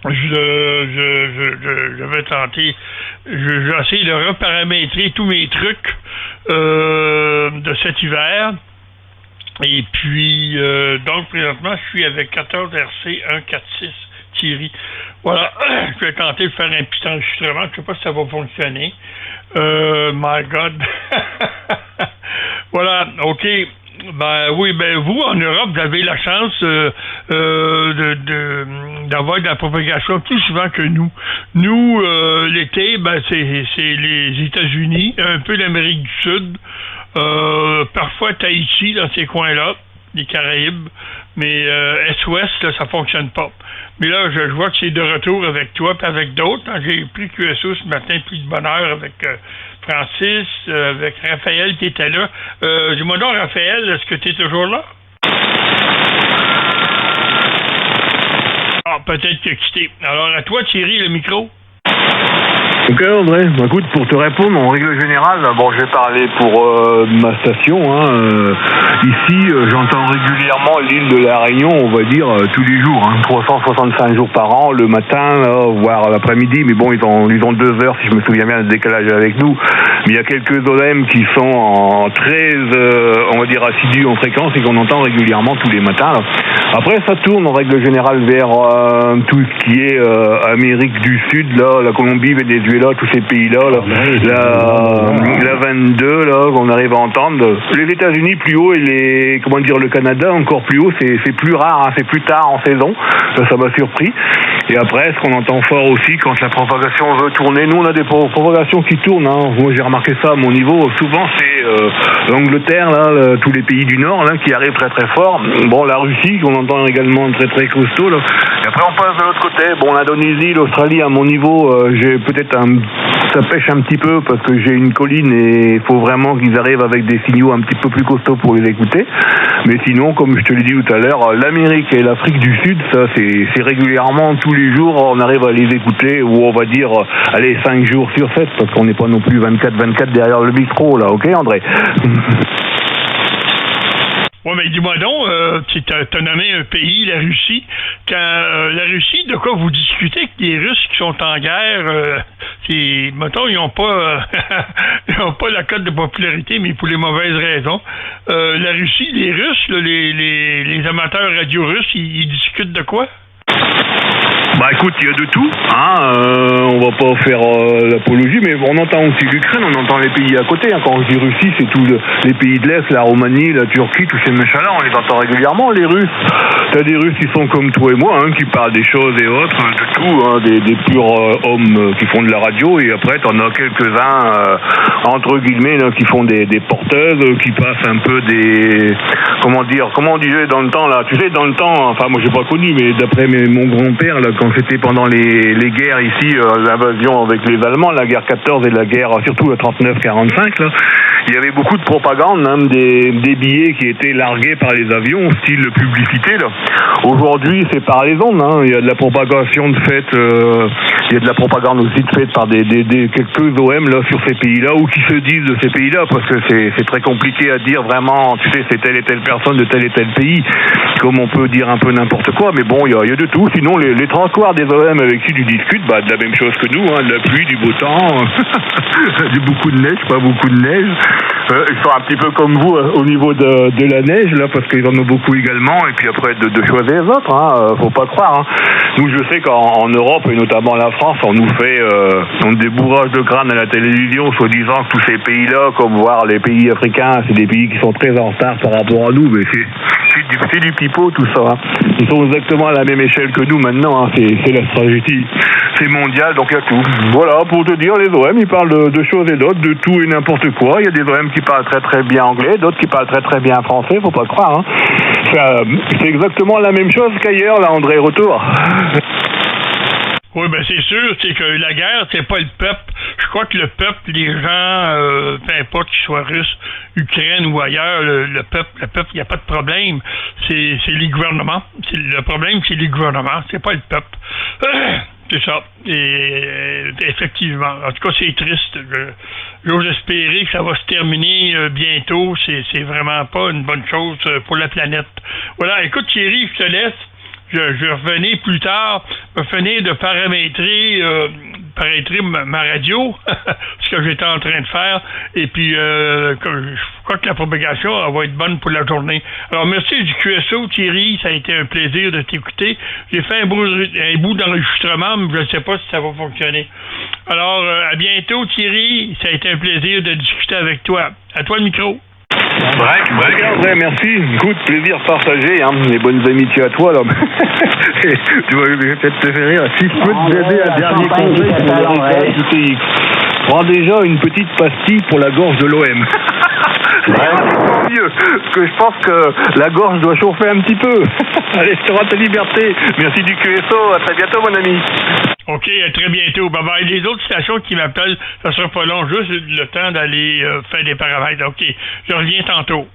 je vais tenter, j'ai essayé de reparamétrer tous mes trucs de cet hiver. Et puis, donc, présentement, je suis avec 14 RC 146 Thierry. Voilà, je vais tenter de faire un petit enregistrement. Je ne sais pas si ça va fonctionner. My God. Voilà, OK. Ben oui, ben vous, en Europe, vous avez la chance d'avoir de la propagation plus souvent que nous. Nous, l'été, ben c'est les États-Unis, un peu l'Amérique du Sud, parfois Tahiti, dans ces coins-là, les Caraïbes, mais Est-Ouest, là, ça fonctionne pas. Mais là, je vois que c'est de retour avec toi et avec d'autres. J'ai pris QSO ce matin, plus de bonheur avec Francis, avec Raphaël qui était là. Dis-moi donc, Raphaël, est-ce que tu es toujours là? Ah, peut-être que quitté. Alors, à toi, Thierry, le micro. Ok André, écoute, pour te répondre, en règle générale, bon je vais parler pour ma station, ici j'entends régulièrement l'île de la Réunion, on va dire tous les jours, 365 jours par an, le matin, voire l'après-midi, mais bon ils ont 2 heures si je me souviens bien de décalage avec nous, mais il y a quelques OM qui sont en très, on va dire assidus en fréquence et qu'on entend régulièrement tous les matins. Là. Après ça tourne en règle générale vers tout ce qui est Amérique du Sud, là, la Colombie, Venezuela, tous ces pays-là, là, la 22, là, qu'on arrive à entendre. Les États-Unis plus haut et le Canada encore plus haut, c'est plus rare, c'est plus tard en saison. Ça m'a surpris. Et après, ce qu'on entend fort aussi quand la propagation veut tourner, nous on a des propagations qui tournent. Moi j'ai remarqué ça à mon niveau. Souvent c'est l'Angleterre, là, tous les pays du Nord, là, qui arrivent très très fort. Bon, la Russie qu'on entend également très très costaud. Là. Et après on passe de l'autre côté. Bon, l'Indonésie, l'Australie, à mon niveau, j'ai peut-être ça pêche un petit peu parce que j'ai une colline et il faut vraiment qu'ils arrivent avec des signaux un petit peu plus costauds pour les écouter. Mais sinon, comme je te l'ai dit tout à l'heure, l'Amérique et l'Afrique du Sud, ça c'est régulièrement tous les jours, on arrive à les écouter, ou on va dire, allez, 5 jours sur 7, parce qu'on n'est pas non plus 24-24 derrière le micro, là, ok André? Oui, mais dis-moi donc, tu as nommé un pays, la Russie. La Russie, de quoi vous discutez avec les Russes qui sont en guerre? Mettons, ils n'ont pas ils n'ont pas la cote de popularité, mais pour les mauvaises raisons. La Russie, les Russes, là, les amateurs radio russes, ils discutent de quoi? Bah écoute, il y a de tout, on va pas faire l'apologie, mais on entend aussi l'Ukraine, on entend les pays à côté, Quand je dis Russie, c'est tous les pays de l'Est, la Roumanie, la Turquie, tous ces machins-là, on les entend régulièrement, les Russes. T'as des Russes qui sont comme toi et moi, qui parlent des choses et autres, de tout, des purs hommes qui font de la radio, et après t'en as quelques-uns, entre guillemets, là, qui font des porteuses, qui passent un peu des... Comment on disait dans le temps, là, tu sais, dans le temps, enfin moi j'ai pas connu, mais d'après mon grand-père, là, quand c'était pendant les guerres ici, l'invasion avec les Allemands, la guerre 14 et la guerre, surtout la 39-45, là, il y avait beaucoup de propagande, même des billets qui étaient largués par les avions, style publicité, là. Aujourd'hui, c'est par les ondes, il y a de la propagation de fait, il y a de la propagande aussi de fait par des quelques OM, là, sur ces pays-là, ou qui se disent de ces pays-là, parce que c'est très compliqué à dire vraiment, tu sais, c'est telle et telle personne de tel et tel pays, comme on peut dire un peu n'importe quoi, mais bon, il y a de tout. Sinon, les transports des OM avec qui tu discutes, de la même chose que nous, de la pluie, du beau temps, beaucoup de neige, pas beaucoup de neige. Ils sont un petit peu comme vous au niveau de la neige, là, parce qu'ils en ont beaucoup également, et puis après de choisir les autres, faut pas croire. Nous, je sais qu'en Europe, et notamment la France, on nous fait des bourrages de crâne à la télévision, soi-disant que tous ces pays-là, comme voir les pays africains, c'est des pays qui sont très en retard par rapport à nous, mais c'est du pipeau tout ça. Ils sont exactement à la même échelle que nous maintenant, c'est la stratégie, c'est mondial, donc il y a tout. Voilà, pour te dire, les OM, ils parlent de choses et d'autres, de tout et n'importe quoi. Il y a des OM qui parlent très très bien anglais, d'autres qui parlent très très bien français, faut pas croire. C'est exactement la même chose qu'ailleurs, là, André, retour. Oui, ben c'est sûr, c'est que la guerre, c'est pas le peuple. Je crois que le peuple, les gens, peu importe qu'ils soient russes, Ukraine ou ailleurs, le peuple, il n'y a pas de problème. C'est les gouvernements. Le problème, c'est les gouvernements, c'est pas le peuple. C'est ça. Et effectivement. En tout cas, c'est triste. J'ose espérer que ça va se terminer bientôt. C'est vraiment pas une bonne chose pour la planète. Voilà, écoute Thierry, je te laisse. je revenais plus tard, me finir de paramétrer ma radio, ce que j'étais en train de faire, et puis je crois que la propagation elle va être bonne pour la journée. Alors merci du QSO, Thierry, ça a été un plaisir de t'écouter. J'ai fait un bout d'enregistrement, mais je ne sais pas si ça va fonctionner. Alors, à bientôt, Thierry, ça a été un plaisir de discuter avec toi. À toi le micro. Ouais, merci. Écoute, plaisir partagé, hein. Les bonnes amitiés à toi, là. Tu vas peut-être te faire rire. Si je peux te donner un dernier conseil pour le récapitulatif. Prends déjà une petite pastille pour la gorge de l'OM. Ouais, mieux, parce que je pense que la gorge doit chauffer un petit peu. Allez, je te rends ta liberté. Merci du QSO. À très bientôt, mon ami. OK, à très bientôt. Bye-bye. Les autres stations qui m'appellent, ça sera pas long, juste le temps d'aller faire des paramètres. OK, je reviens tantôt.